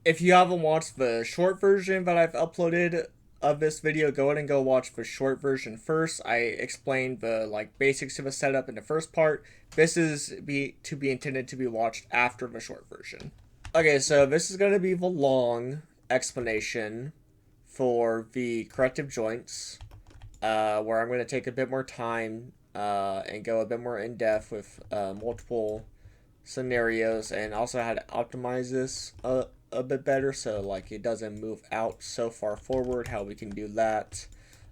If you haven't watched the short version that I've uploaded of this video, go ahead and go watch the short version first. I explained the basics of a setup in the first part. This is to be intended to be watched after the short version. Okay, so this is going to be the long explanation for the corrective joints, where I'm going to take a bit more time and go a bit more in depth with multiple scenarios, and also how to optimize this a bit better so it doesn't move out so far forward, how we can do that,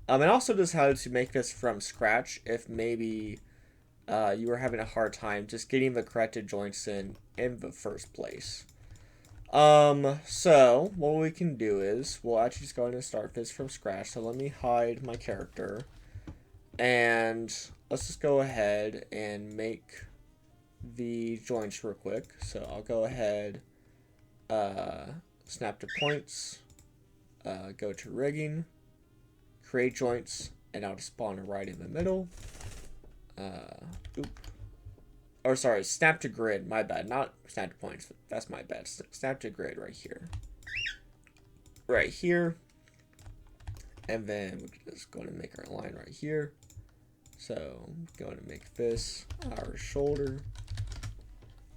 and also just how to make this from scratch if maybe you were having a hard time just getting the corrected joints in the first place. So what we can do is we'll actually just go ahead and start this from scratch. So let me hide my character, and let's just go ahead and make the joints real quick. So I'll go ahead, snap to points, go to rigging, create joints, and I'll just spawn it right in the middle. Or sorry, snap to grid, my bad, not snap to points, that's my bad. Snap to grid right here. Right here. And then we're just going to make our line right here. So I'm going to make this our shoulder.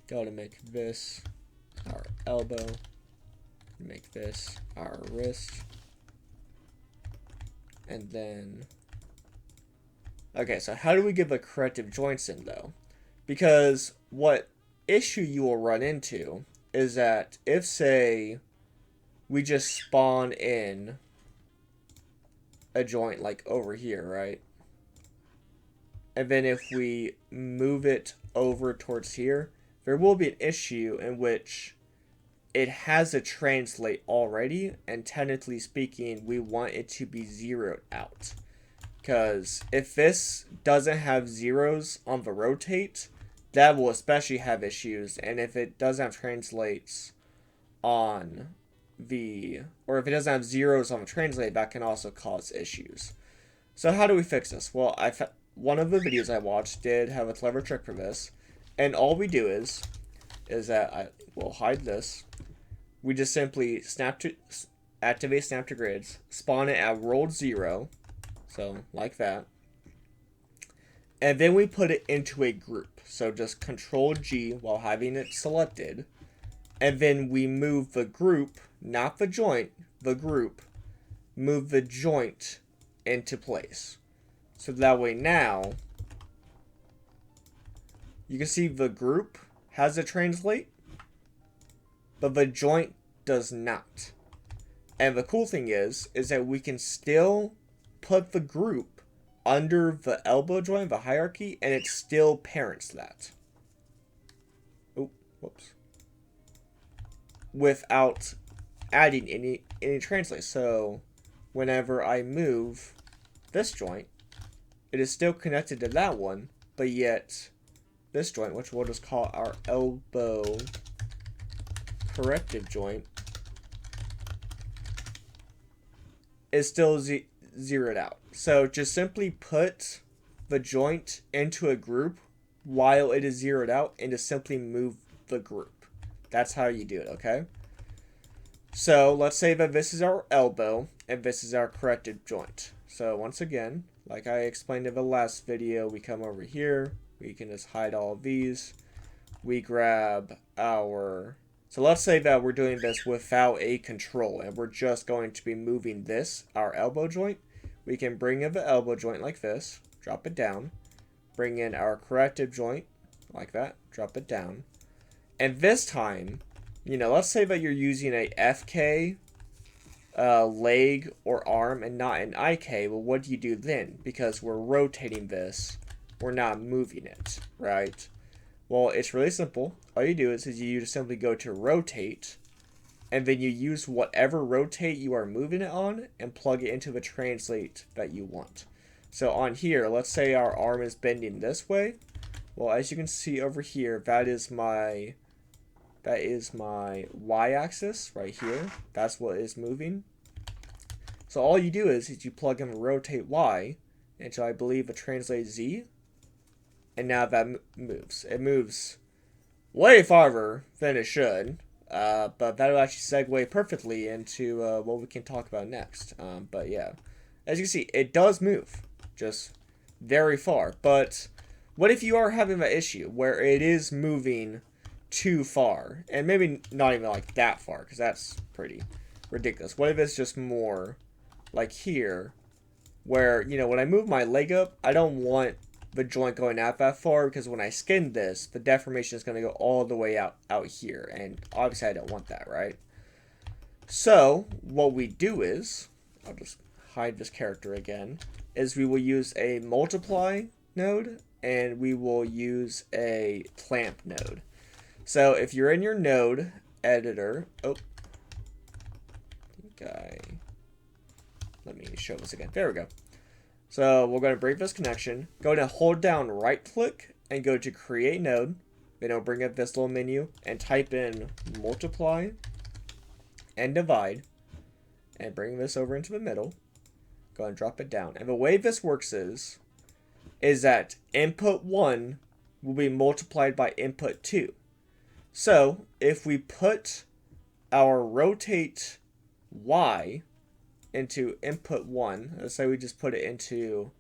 Going to make this our elbow. Make this our wrist. And then, okay, so how do we get the corrective joints in though? Because what issue you will run into is that if, say, we just spawn in a joint like over here, right? And then if we move it over towards here, there will be an issue in which it has a translate already, and technically speaking, we want it to be zeroed out. Because if this doesn't have zeros on the rotate, that will especially have issues. And if it doesn't have translates on the, or if it doesn't have zeros on the translate, that can also cause issues. So how do we fix this? Well, one of the videos I watched did have a clever trick for this. And all we do is that I will hide this. We just simply activate snap to grids, spawn it at rolled 0. So like that. And then we put it into a group. So just Control G while having it selected. And then we move the group, not the joint, the group, move the joint into place. So that way now, you can see the group has a translate, but the joint does not. And the cool thing is that we can still put the group under the elbow joint, the hierarchy, and it still parents that. Oh, whoops. Without adding any translate. So whenever I move this joint, it is still connected to that one, but yet this joint, which we'll just call our elbow corrective joint, is still zeroed out. So just simply put the joint into a group while it is zeroed out, and just simply move the group. That's how you do it, okay? So let's say that this is our elbow and this is our corrective joint. So once again, like I explained in the last video, we come over here. We can just hide all of these. We grab our... So let's say that we're doing this without a control, and we're just going to be moving this, our elbow joint. We can bring in the elbow joint like this, drop it down. Bring in our corrective joint like that, drop it down. And this time, let's say that you're using a FK leg or arm and not an IK. Well, what do you do then? Because we're rotating this, we're not moving it, right? Well, it's really simple. All you do is you just simply go to rotate, and then you use whatever rotate you are moving it on and plug it into the translate that you want. So on here, let's say our arm is bending this way. Well, as you can see over here, that is my y-axis right here. That's what is moving. So all you do is you plug in rotate y into, I believe, a translate z. And now that moves. It moves way farther than it should. But that'll actually segue perfectly into what we can talk about next. But yeah, as you can see, it does move, just very far. But what if you are having that issue where it is moving too far, and maybe not even like that far, because that's pretty ridiculous. What if it's just more like here, where, you know, when I move my leg up, I don't want the joint going out that far, because when I skin this, the deformation is going to go all the way out here, and obviously I don't want that, right? So what we do is, I'll just hide this character again, is we will use a multiply node, and we will use a clamp node. So if you're in your node editor, let me show this again. There we go. So we're going to break this connection. Go to hold down right click and go to create node. Then it'll bring up this little menu and type in multiply and divide and bring this over into the middle. Go and drop it down. And the way this works is that input 1 will be multiplied by input 2. So if we put our rotate Y into input 1, let's say we just put it into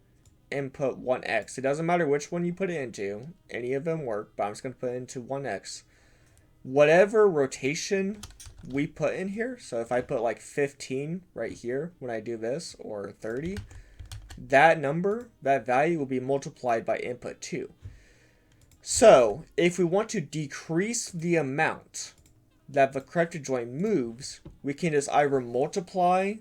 input 1x. It doesn't matter which one you put it into, any of them work, but I'm just going to put it into 1x. Whatever rotation we put in here, so if I put like 15 right here when I do this, or 30, that number, that value will be multiplied by input 2. So if we want to decrease the amount that the corrected joint moves, we can just either multiply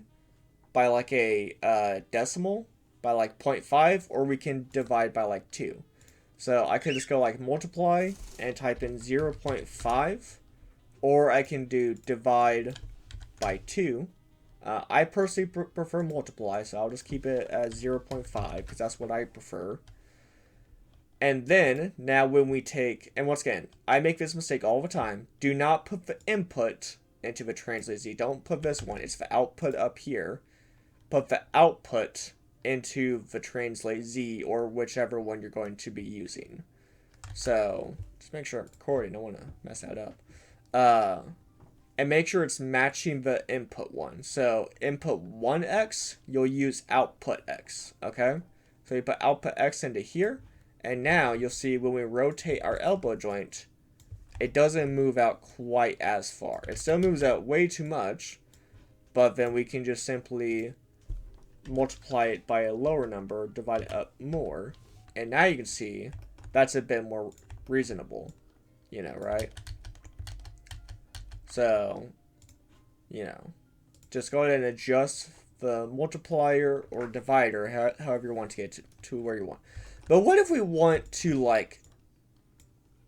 by like a decimal, by like 0.5, or we can divide by like 2. So I could just go like multiply and type in 0.5, or I can do divide by 2. I personally prefer multiply, so I'll just keep it as 0.5 because that's what I prefer. And then, now when we take, and once again, I make this mistake all the time, do not put the input into the translate Z. Don't put this one, it's the output up here. Put the output into the translate Z, or whichever one you're going to be using. So, just make sure I'm recording, I don't want to mess that up. And make sure it's matching the input one. So, input 1x, you'll use output x, okay? So you put output x into here. And now you'll see when we rotate our elbow joint, it doesn't move out quite as far. It still moves out way too much, but then we can just simply multiply it by a lower number, divide it up more, and now you can see that's a bit more reasonable, you know, right? So, you know, just go ahead and adjust the multiplier or divider, however you want to get to where you want. But what if we want to, like,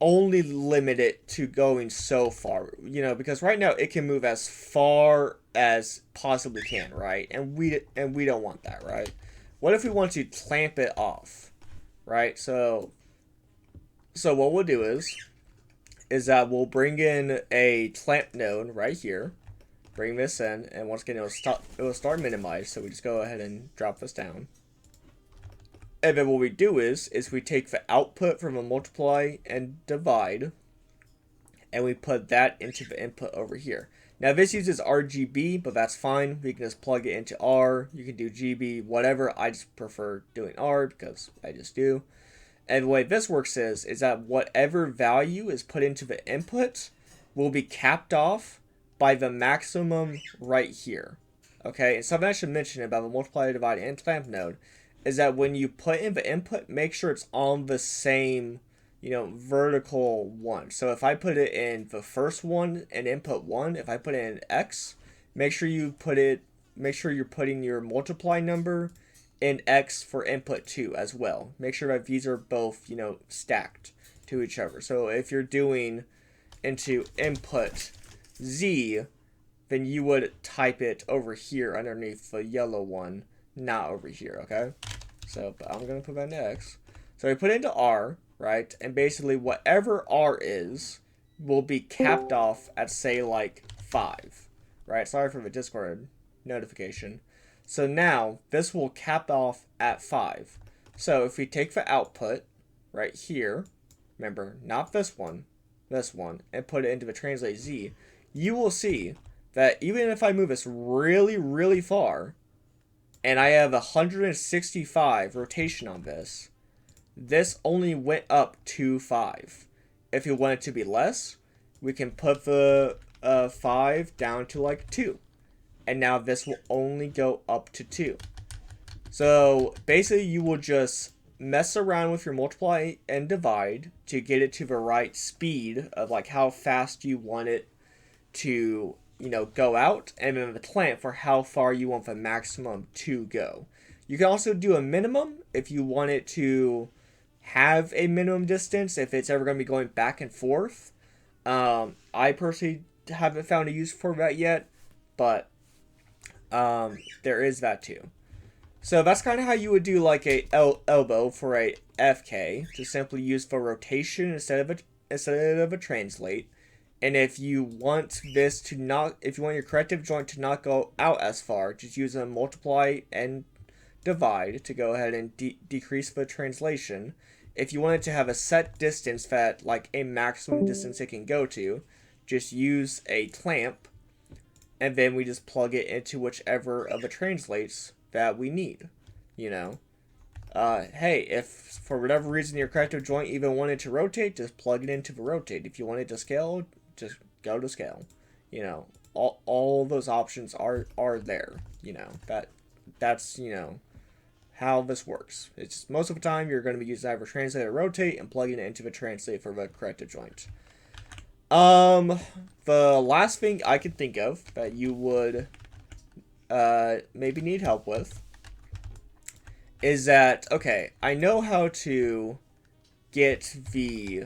only limit it to going so far? You know, because right now it can move as far as possibly can, right? And we don't want that, right? What if we want to clamp it off, right? So what we'll do is that we'll bring in a clamp node right here. Bring this in, and once again, it'll start minimize. So we just go ahead and drop this down. And then what we do is we take the output from a multiply and divide, and we put that into the input over here. Now this uses RGB, but that's fine. We can just plug it into R. You can do GB, whatever. I just prefer doing R because I just do. And the way this works is that whatever value is put into the input will be capped off by the maximum right here. Okay, and something I should mention about the multiply, divide, and clamp node is that when you put in the input, make sure it's on the same, you know, vertical one. So if I put it in the first one in input 1, if I put it in X, make sure you're putting your multiply number in X for input 2 as well. Make sure that these are both, you know, stacked to each other. So if you're doing into input Z, then you would type it over here underneath the yellow one, not over here, okay? So, but I'm going to put that in X. So we put it into R, right? And basically whatever R is will be capped off at, say, like 5, right? Sorry for the Discord notification. So now this will cap off at 5. So if we take the output right here, remember, not this one, and put it into the translate Z, you will see that even if I move this really, really far, and I have 165 rotation on this, this only went up to 5. If you want it to be less, we can put the 5 down to like 2. And now this will only go up to 2. So basically you will just mess around with your multiply and divide to get it to the right speed of like how fast you want it to, go out, and then the clamp for how far you want the maximum to go. You can also do a minimum if you want it to have a minimum distance if it's ever going to be going back and forth. I personally haven't found a use for that yet, but there is that too. So that's kind of how you would do like a elbow for a FK, to simply use for rotation instead of a translate. And if you want this to not, if you want your corrective joint to not go out as far, just use a multiply and divide to go ahead and decrease the translation. If you want it to have a set distance, that like a maximum distance it can go to, just use a clamp, and then we just plug it into whichever of the translates that we need. Hey, if for whatever reason your corrective joint even wanted to rotate, just plug it into the rotate. If you want it to scale, just go to scale. All those options are there. That's how this works. It's most of the time you're going to be using either translate or rotate and plugging it into the translate for the corrective joint. The last thing I could think of that you would maybe need help with is that, okay, I know how to get the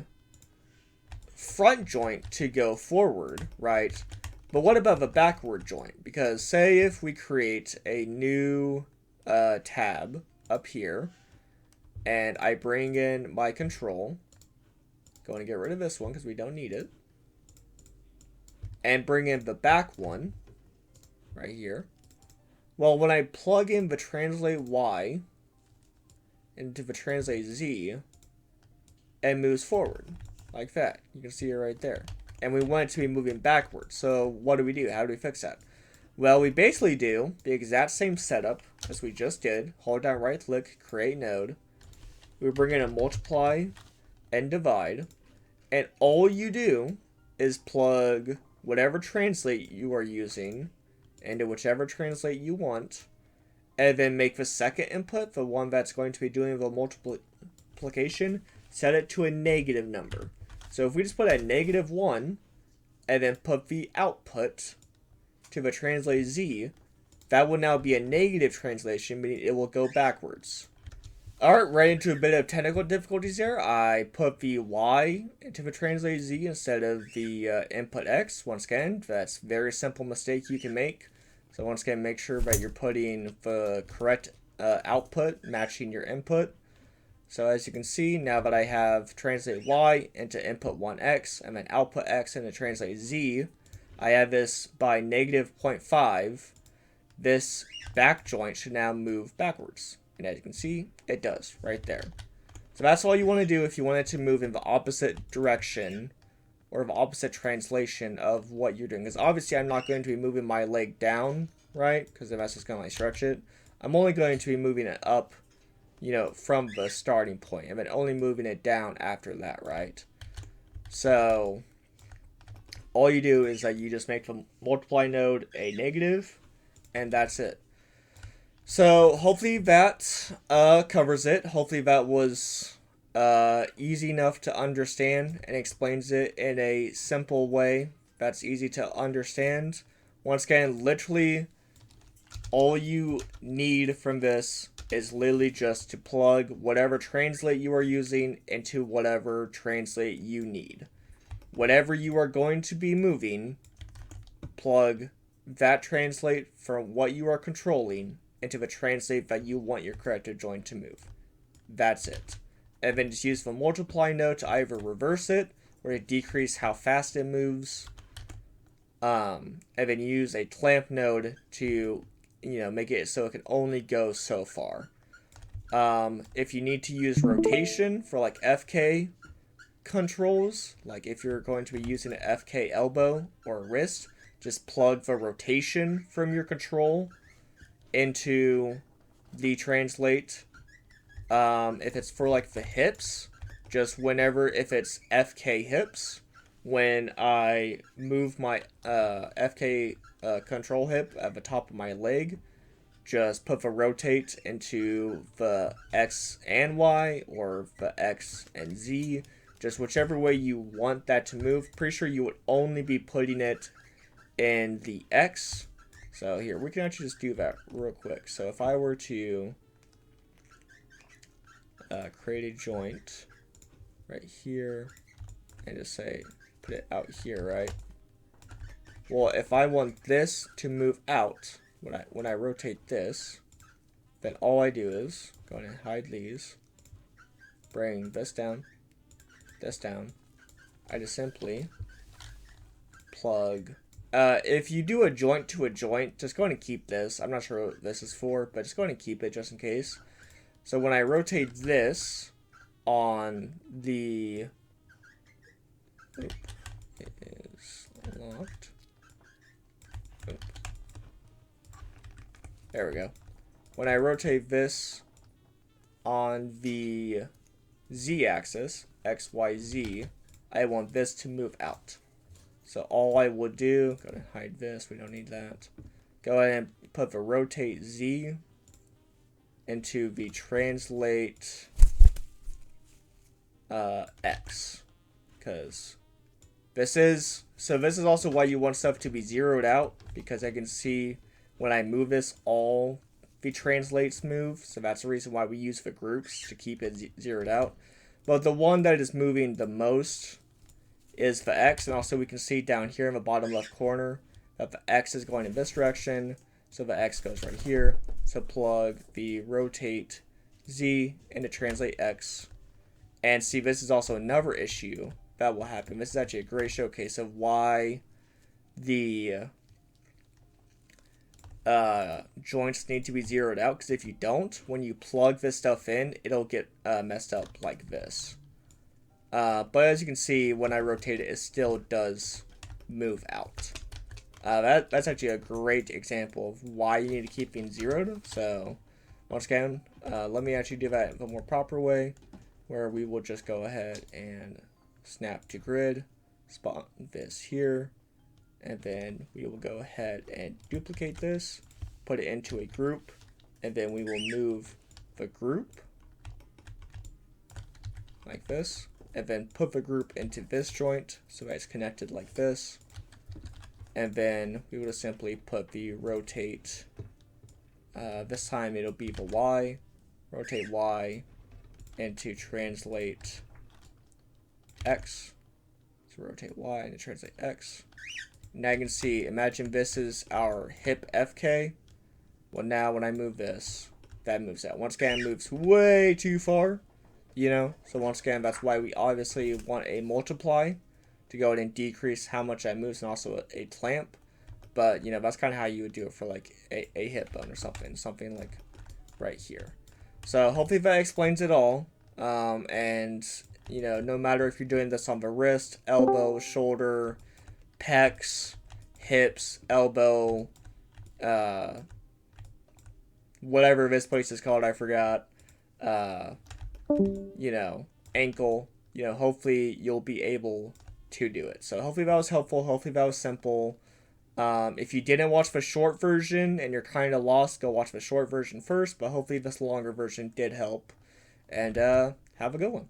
front joint to go forward, right? But what about the backward joint? Because say if we create a new tab up here, and I bring in my control, going to get rid of this one because we don't need it, and bring in the back one right here. Well, when I plug in the translate Y into the translate Z, it moves forward like that. You can see it right there. And we want it to be moving backwards. So what do we do? How do we fix that? Well, we basically do the exact same setup as we just did. Hold down right click, create node. We bring in a multiply and divide. And all you do is plug whatever translate you are using into whichever translate you want, and then make the second input, the one that's going to be doing the multiplication, set it to a negative number. So if we just put a -1 and then put the output to the translate Z, that will now be a negative translation, meaning it will go backwards. Alright, right into a bit of technical difficulties there. I put the Y into the translate Z instead of the input X. Once again, that's a very simple mistake you can make. So once again, make sure that you're putting the correct output matching your input. So as you can see, now that I have translate Y into input 1X and then output X into translate Z, I have this by -0.5. This back joint should now move backwards. And as you can see, it does right there. So that's all you want to do if you want it to move in the opposite direction or the opposite translation of what you're doing. Because obviously I'm not going to be moving my leg down, right? Because then that's just going to like stretch it. I'm only going to be moving it up, from the starting point, and then only moving it down after that, right? So all you do is that you just make the multiply node a negative, and that's it. So hopefully that covers it. Hopefully that was easy enough to understand and explains it in a simple way that's easy to understand. Once again, literally all you need from this is literally just to plug whatever translate you are using into whatever translate you need. Whatever you are going to be moving, plug that translate from what you are controlling into the translate that you want your corrective joint to move. That's it. And then just use the multiply node to either reverse it or to decrease how fast it moves. And then use a clamp node to, make it so it can only go so far. If you need to use rotation for like FK, controls, like if you're going to be using an FK elbow or wrist, just plug the rotation from your control into the translate. If it's for like the hips, just whenever, if it's FK hips, when I move my FK control hip at the top of my leg, just put the rotate into the X and Y or the X and Z, just whichever way you want that to move. Pretty sure you would only be putting it in the X. So here, we can actually just do that real quick. So if I were to create a joint right here and just say, put it out here, right? Well, if I want this to move out, when I rotate this, then all I do is go ahead and hide these, bring this down. I just simply plug. If you do a joint to a joint, just go ahead and keep this. I'm not sure what this is for, but just go ahead and keep it just in case. So when I rotate this on the, it is locked. There we go. When I rotate this on the Z-axis, X, Y, Z, I want this to move out. So all I would do, go ahead and hide this, we don't need that. Go ahead and put the rotate Z into the translate X. Because this is also why you want stuff to be zeroed out, because I can see when I move this, all the translates move. So that's the reason why we use the groups, to keep it zeroed out. But the one that is moving the most is the X. And also we can see down here in the bottom left corner that the X is going in this direction. So the X goes right here. So plug the rotate Z into translate X. And see, this is also another issue that will happen. This is actually a great showcase of why the joints need to be zeroed out, because if you don't, when you plug this stuff in, it'll get messed up like this. But as you can see, when I rotate it, it still does move out. That's actually a great example of why you need to keep things zeroed. So once again, let me actually do that in a more proper way, where we will just go ahead and snap to grid, spot this here, and then we will go ahead and duplicate this, put it into a group, and then we will move the group like this, and then put the group into this joint so that it's connected like this. And then we will simply put the rotate, this time it'll be the Y, rotate Y into translate X. So rotate Y and translate X. Now you can see, imagine this is our hip FK. Well, now when I move this, that moves out. Once again, it moves way too far, you know? So once again, that's why we obviously want a multiply to go ahead and decrease how much that moves, and also a clamp. But, you know, that's kind of how you would do it for like a hip bone or something like right here. So hopefully that explains it all. And, you know, no matter if you're doing this on the wrist, elbow, shoulder, pecs, hips, elbow, whatever this place is called, I forgot, you know, ankle, you know, hopefully you'll be able to do it. So hopefully that was helpful. Hopefully that was simple. If you didn't watch the short version and you're kind of lost, go watch the short version first, but hopefully this longer version did help. And have a good one.